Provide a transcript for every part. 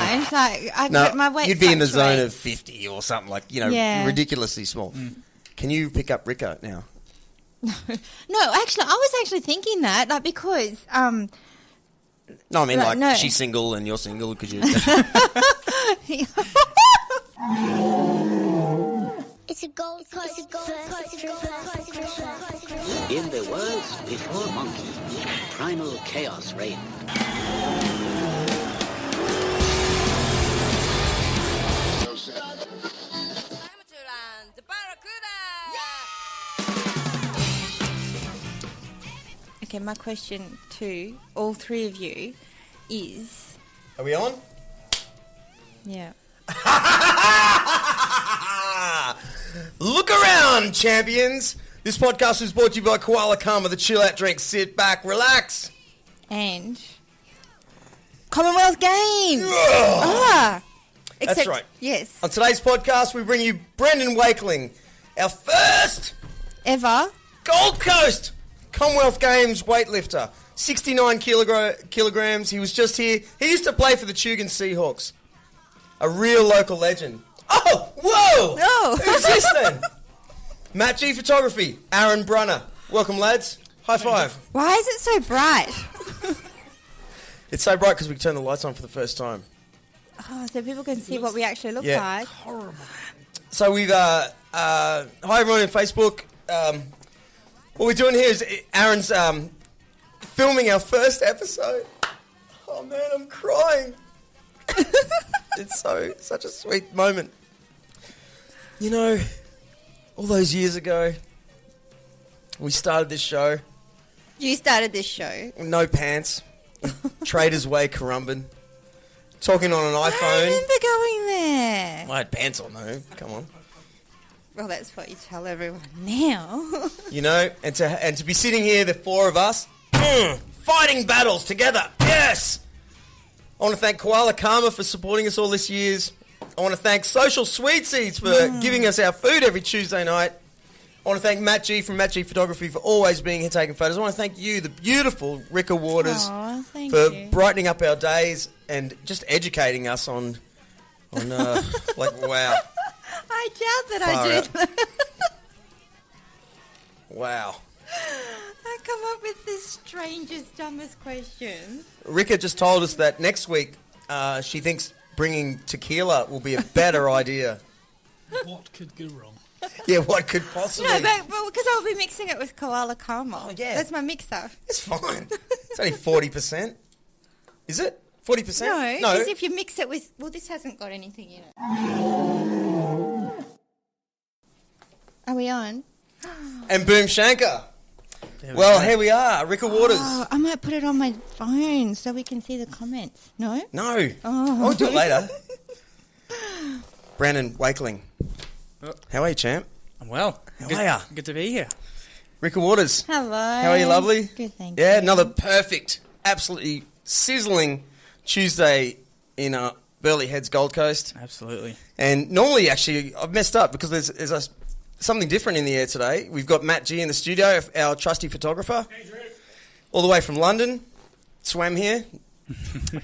mind. Like, my weight you'd be in the zone fluctuates. of 50 or something, like, ridiculously small. Can you pick up Rika now? No, actually, I was actually thinking that, like, because... No, I mean, like, she's single and you're single because you... It's a Gold Coast In the worlds before monkey, primal chaos reigned. Okay, my question to all three of you is... Are we on? Yeah. Look around, champions. This podcast is brought to you by Koala Karma, the chill out drink. Sit back, relax. And Commonwealth Games. That's right. Yes. On today's podcast, we bring you Brendan Wakeling, our first Ever. Gold Coast Commonwealth Games weightlifter. 69 kilograms. He was just here. He used to play for the Tugun Seahawks. A real local legend. Oh, whoa! Oh. Who's this then? Mattg Photography, Aaron Brunner. Welcome, lads. High five. Why is it so bright? It's so bright because we turned the lights on for the first time. Oh, so people can see what we actually look like. Horrible. So we've, hi everyone on Facebook. What we're doing here is Aaron's filming our first episode. Oh man, I'm crying. It's such a sweet moment. You know, all those years ago, we started this show. You started this show. No pants. Traders Way, Currumbin. Talking on an iPhone. I remember going there. I had pants on though. Come on. Well, that's what you tell everyone now. You know, and to be sitting here, the four of us, fighting battles together. Yes. I want to thank Koala Karma for supporting us all this years. I want to thank Social Sweet Seeds for giving us our food every Tuesday night. I want to thank Mattg from Mattg Photography for always being here taking photos. I want to thank you, the beautiful Rika Waters, for brightening up our days and just educating us on like, wow. I doubt that I did. Wow. I come up with the strangest, dumbest questions. Rika just told us that next week she thinks bringing tequila will be a better idea. What could go wrong? Yeah, what could possibly... No, but because I'll be mixing it with Koala Karma. Oh, yeah. That's my mixer. It's fine. It's only 40%. Is it? 40%? No, because if you mix it with... Well, this hasn't got anything in it. Are we on? And Boom Shankar. Well, here we are, Rika Waters. Oh, I might put it on my phone so we can see the comments. No? No. Oh. I'll do it later. Brandon Wakeling. How are you, champ? I'm well. How are ya? Good to be here. Rika Waters. Hello. How are you, lovely? Good, thank you. Yeah, another perfect, absolutely sizzling Tuesday in Burleigh Heads Gold Coast. Absolutely. And normally, actually, I've messed up because there's something different in the air today. We've got Mattg in the studio, our trusty photographer, all the way from London. Swam here.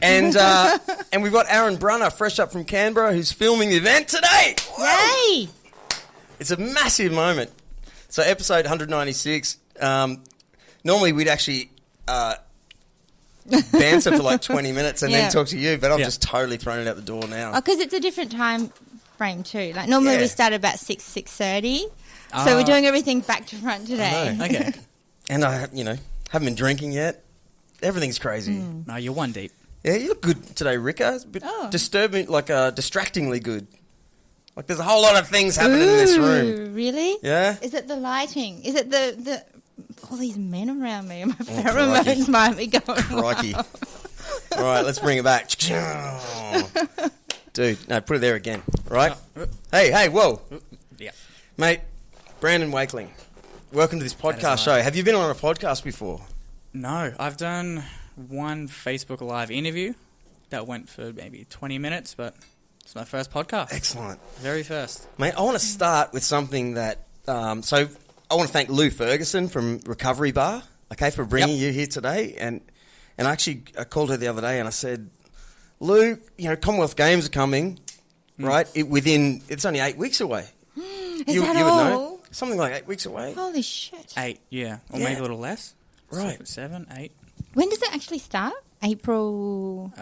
And we've got Aaron Brunner, fresh up from Canberra, who's filming the event today. Yay! It's a massive moment. So episode 196. Normally we'd actually banter for like 20 minutes and then talk to you, but I've just totally thrown it out the door now. Oh, because it's a different time frame too. Like normally we start about 6:30. So we're doing everything back to front today. Okay. And I, haven't been drinking yet. Everything's crazy. No, you're one deep. Yeah, you look good today, Rika. It's a bit disturbing, like distractingly good. Like there's a whole lot of things happening in this room. Really? Yeah. Is it the lighting? Is it the all these men around me? My pheromones might be going. Crikey. All right, let's bring it back. Dude, no, put it there again. Right? Hey, whoa. Yeah. Mate, Brandon Wakeling, welcome to this podcast show. Have you been on a podcast before? No, I've done one Facebook Live interview that went for maybe 20 minutes, but it's my first podcast. Excellent. Very first. Mate, I want to start with something that... so I want to thank Lou Ferguson from Recovery Bar, okay, for bringing you here today. And I called her the other day and I said, Lou, Commonwealth Games are coming, right? It's only 8 weeks away. Is that would all? know. Something like 8 weeks away. Holy shit. 8, yeah. Or Yeah. maybe a little less. Right. 7, 8. When does it actually start? April.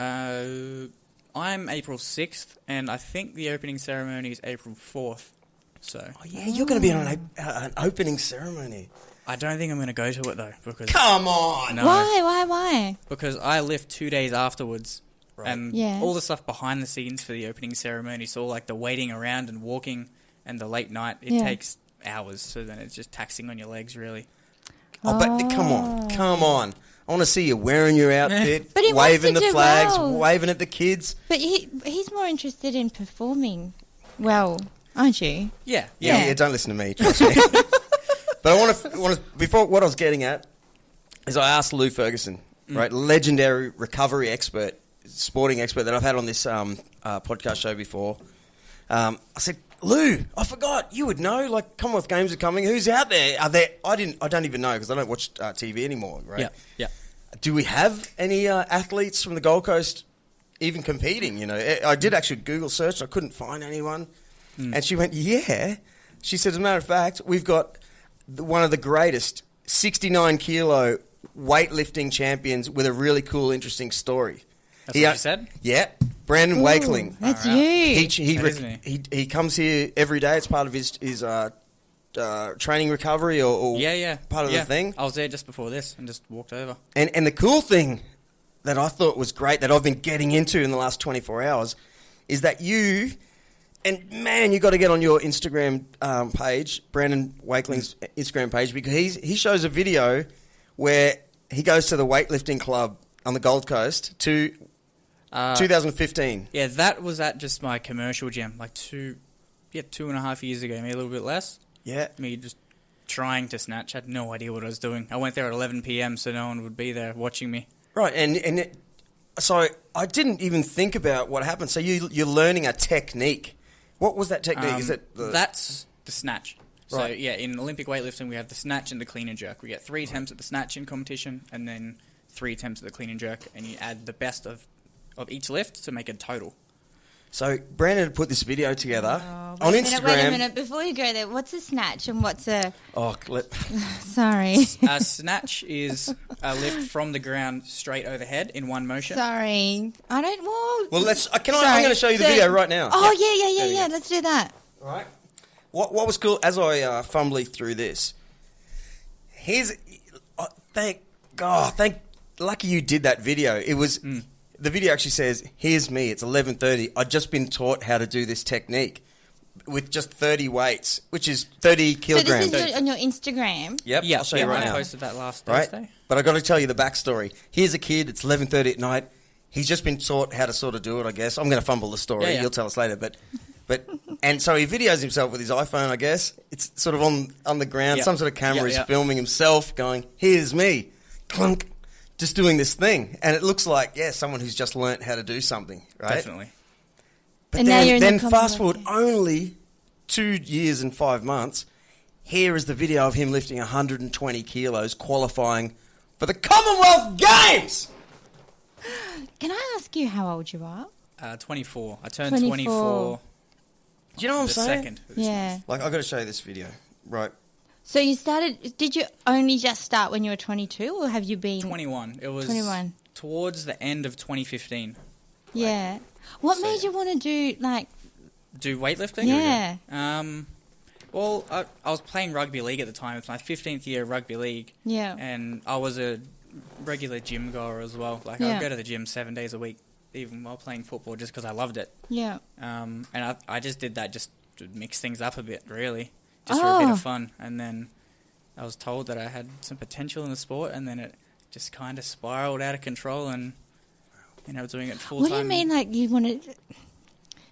I'm April 6th, and I think the opening ceremony is April 4th. So Oh, yeah, you're going to be on an opening ceremony. I don't think I'm going to go to it, though. Because Come on! No. Why? Because I lift 2 days afterwards. Right. And Yeah. all the stuff behind the scenes for the opening ceremony, so all like the waiting around and walking and the late night, it takes hours. So then it's just taxing on your legs, really. Oh, but come on. I want to see you wearing your outfit, But he wants waving to the do flags, well. waving at the kids. But he's more interested in performing well, aren't you? Yeah. Yeah. Yeah, don't listen to me, trust me. But I want to, before what I was getting at is I asked Lou Ferguson, right, legendary recovery expert, sporting expert that I've had on this podcast show before. I said, Lou, I forgot, you would know, like Commonwealth Games are coming. Who's out there? Are there? I don't even know because I don't watch TV anymore, right? Yeah. Do we have any athletes from the Gold Coast even competing? I did actually Google search. I couldn't find anyone. And she went, yeah. She said, as a matter of fact, we've got one of the greatest 69-kilo weightlifting champions with a really cool, interesting story. That's what she said? Yeah. Brandon Wakeling. That's Alright. you. He comes here every day. It's part of his training recovery or part of the thing. I was there just before this and just walked over. And the cool thing that I thought was great that I've been getting into in the last 24 hours is that you got to get on your Instagram page, Brandon Wakeling's Instagram page, because he shows a video where he goes to the weightlifting club on the Gold Coast to 2015. Yeah, that was at just my commercial gym, like 2.5 years ago, maybe a little bit less. Yeah. Me just trying to snatch. I had no idea what I was doing. I went there at 11 p.m. so no one would be there watching me. Right, so I didn't even think about what happened. So you're learning a technique. What was that technique? Is it That's the snatch. So, Right. yeah, in Olympic weightlifting, we have the snatch and the clean and jerk. We get 3 attempts at the snatch in competition and then 3 attempts at the clean and jerk, and you add the best of each lift to make a total. So Brandon had put this video together on Wait Instagram. a minute. Before you go there, what's a snatch and what's a... Sorry. Sorry. A snatch is a lift from the ground straight overhead in one motion. Sorry. I don't... Well, I'm going to show you the video right now. Oh, There we yeah. go. Let's do that. Right. What was cool, as I fumbly through this, lucky you did that video. It was... The video actually says, here's me, it's 11:30. I've just been taught how to do this technique with just 30 weights, which is 30 kilograms. So this is on your Instagram? Yep, Yeah, I'll show you right I now. posted that last Right? Thursday. But I've got to tell you the backstory. Here's a kid, it's 11:30 at night. He's just been taught how to sort of do it, I guess. I'm going to fumble the story. Yeah. He'll tell us later. And so he videos himself with his iPhone, I guess. It's sort of on the ground. Yeah. Some sort of camera. Yeah. He's filming himself going, here's me. Clunk. Just doing this thing. And it looks like, someone who's just learnt how to do something, right? Definitely. But And now you're in the then fast Commonwealth forward only 2 years and 5 months, here is the video of him lifting 120 kilos, qualifying for the Commonwealth Games! Can I ask you how old you are? 24. I turned 24. 24 Do you know what I'm the saying? 2nd. of this Yeah. month. Like, I've got to show you this video. Right. So you started... Did you only just start when you were 22 or have you been... 21. It was 21. towards the end of 2015. Yeah. What made you want to do, like... Do weightlifting? Yeah. Well, I was playing rugby league at the time. It's my 15th year of rugby league. Yeah. And I was a regular gym goer as well. Like, Yeah. I'd go to the gym 7 days a week, even while playing football, just because I loved it. Yeah. And I just did that just to mix things up a bit, really. Just for a bit of fun. And then I was told that I had some potential in the sport, and then it just kind of spiraled out of control, and doing it full time. What do you mean, like, you wanted...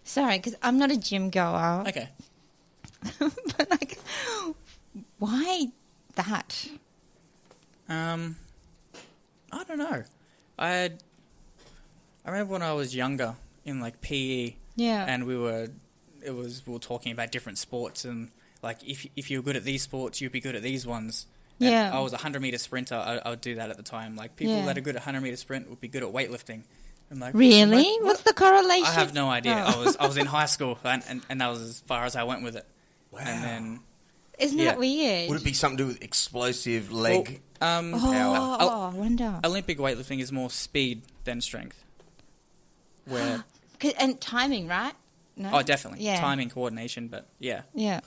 Sorry, because I'm not a gym goer. Okay. But, like, why that? I don't know. I remember when I was younger in like PE, Yeah. and we were talking about different sports, and like if you were good at these sports, you'd be good at these ones. And Yeah. I was a 100-meter sprinter. I would do that at the time. Like people Yeah. that are good at 100-meter sprint would be good at weightlifting. I'm like, Really? What's the correlation? I have no idea. Oh. I was in high school, and that was as far as I went with it. Wow. And then Isn't that weird? Would it be something to do with explosive leg power? I wonder. Olympic weightlifting is more speed than strength. Where And timing, right? No? oh, definitely timing, coordination, but yeah.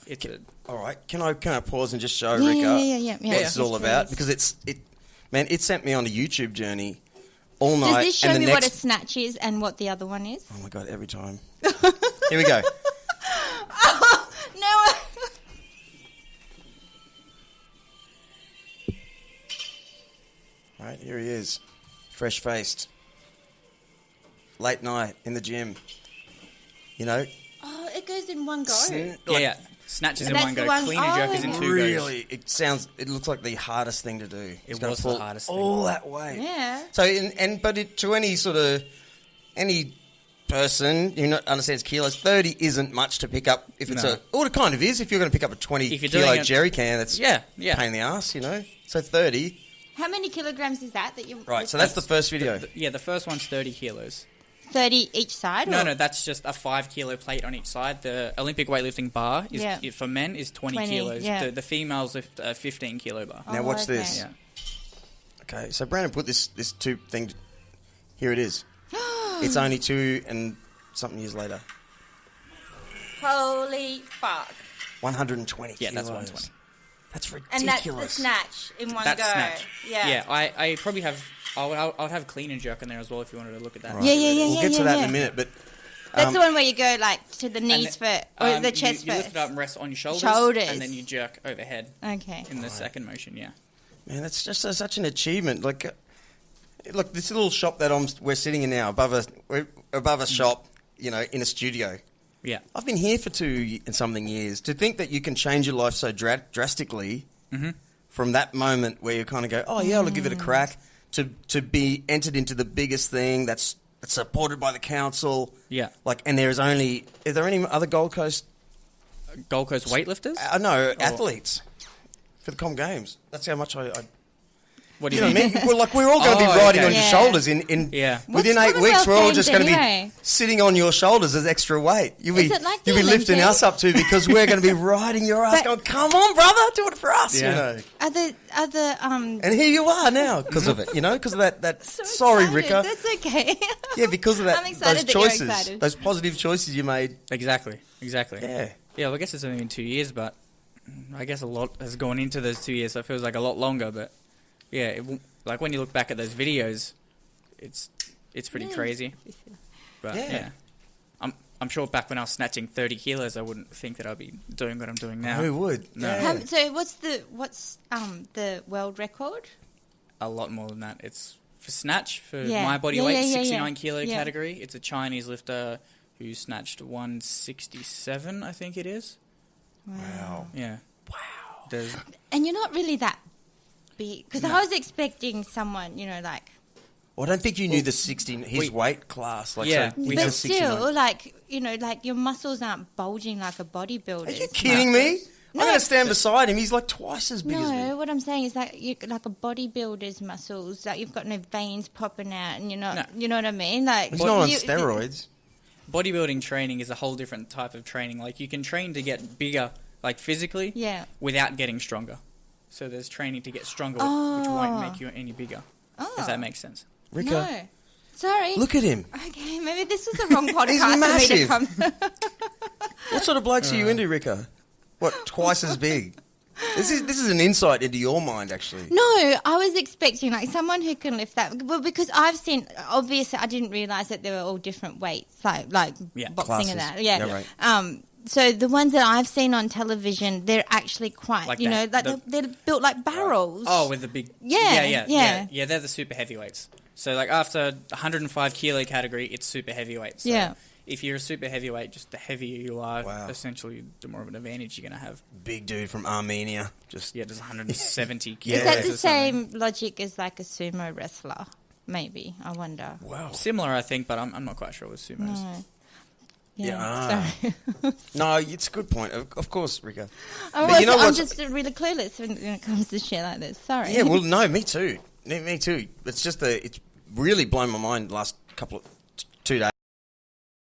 It's All right, can I pause and just show Yeah, Rika yeah. what this is all about? Because it sent me on a YouTube journey all night. Does this show and me what a snatch is and what the other one is? Oh my god, every time. Here we go. Oh, no. Right, here he is, fresh faced, late night in the gym. You know, Oh, it goes in one go. Snatches in That's one the go. one- Clean and jerk is in two goes. really, it looks like the hardest thing to do. It gotta was the pull hardest thing. all that weight. Yeah. So, to any person who understands kilos, 30 isn't much to pick up. If it's No. it kind of is. If you're going to pick up a 20 If you're kilo doing it- jerry can, that's Yeah. pain in the ass, you know. So 30. How many kilograms is that you... Right, so that's the first video. The first one's 30 kilos. 30 each side? No, or? no, that's just a 5 kilo plate on each side. The Olympic weightlifting bar for men is 20 kilos. yeah. The females lift a 15 kilo bar. Now watch okay. this. Yeah. Okay, so Brandon put this tube thing. Here it is. It's only 2 and something years later. Holy fuck. 120 Yeah, kilos. that's 120. That's ridiculous. And that's the snatch in one That's go. snatch. Yeah. Yeah, I probably have... I would have clean and jerk in there as well if you wanted to look at that. Right. Yeah. We'll get to that in a minute, but... That's the one where you go like to the knees first, or the chest you first. lift it up and rest on your shoulders. Shoulders. And then you jerk overhead. Okay. In the second motion, yeah. Man, that's just such an achievement. Like, look, this little shop that we're sitting in now, above a shop, you know, in a studio. Yeah. I've been here for 2 and something years. To think that you can change your life so drastically from that moment where you kind of go, oh yeah, I'll give it a crack, to be entered into the biggest thing that's supported by the council. Yeah. Like, and are there any other Gold Coast weightlifters? athletes for the Comm Games? That's how much I What do you you know mean? what I mean? We're all going to be riding on your shoulders within What's 8 weeks. We're all Games just going to anyway? be sitting on your shoulders as extra weight. You'll be Is it like the you'll be lifting Olympics? us up too because we're going to be riding your ass, going, "Come on, brother, do it for us." Yeah. You know. Other And here you are now because of it. You know, because of that. So sorry, excited. Rika. That's okay. Yeah, because of that. I'm excited those that you're choices, excited. those positive choices you made. Exactly. Yeah. Yeah, well, I guess it's only been 2 years, but I guess a lot has gone into those 2 years, so it feels like a lot longer, but yeah, like when you look back at those videos, it's pretty crazy. But yeah. I'm sure back when I was snatching 30 kilos, I wouldn't think that I'd be doing what I'm doing now. Who would? No. Yeah. So what's the world record? A lot more than that. It's for snatch, for Yeah. my body Yeah, weight, yeah, 69 kilo Yeah. category. It's a Chinese lifter who snatched 167, I think it is. Wow. Yeah. Wow. And you're not really that big because I was expecting someone, you know, like. Well, I don't think you knew the his weight class. Like, Yeah, so we he's But a 69. still, like, you know, like your muscles aren't bulging like a bodybuilder. Are you kidding me? I'm going to stand beside him. He's like twice as big as me. No, what I'm saying is like you like a bodybuilder's muscles. Like you've got no veins popping out, and you're not. You know what I mean? Like He's not on you- steroids. Bodybuilding training is a whole different type of training. Like, you can train to get bigger, like, physically, without getting stronger. So there's training to get stronger, which won't make you any bigger. Does that make sense? Rika, No. Sorry. look at him. Okay, maybe this was the wrong podcast for me massive. to come. What sort of blokes are you into, Rika? What, twice as big? This is an insight into your mind, actually. No, I was expecting like someone who can lift that. Well, because I've seen, obviously, I didn't realize that they were all different weights, like boxing Classes. and that. Yeah. Yeah, right. So the ones that I've seen on television, they're actually quite, Like you know, that- like they're built like barrels. Oh, with the big... Yeah. Yeah, they're the super heavyweights. So, like, after 105 kilo category, it's super heavyweight. So Yeah. if you're a super heavyweight, just the heavier you are, Wow. essentially, the more of an advantage you're going to have. Big dude from Armenia. Just Yeah, there's 170 kilos. Is that the or something. same logic as like a sumo wrestler? Maybe. I wonder. wow. Similar, I think, but I'm not quite sure with sumos. No. Yeah. Sorry. No, it's a good point. Of course, Rika. I'm But you know I'm what's- just really clueless when it comes to shit like this. Sorry. Yeah, well, no, me too. Me too. It's just it's really blown my mind the last couple of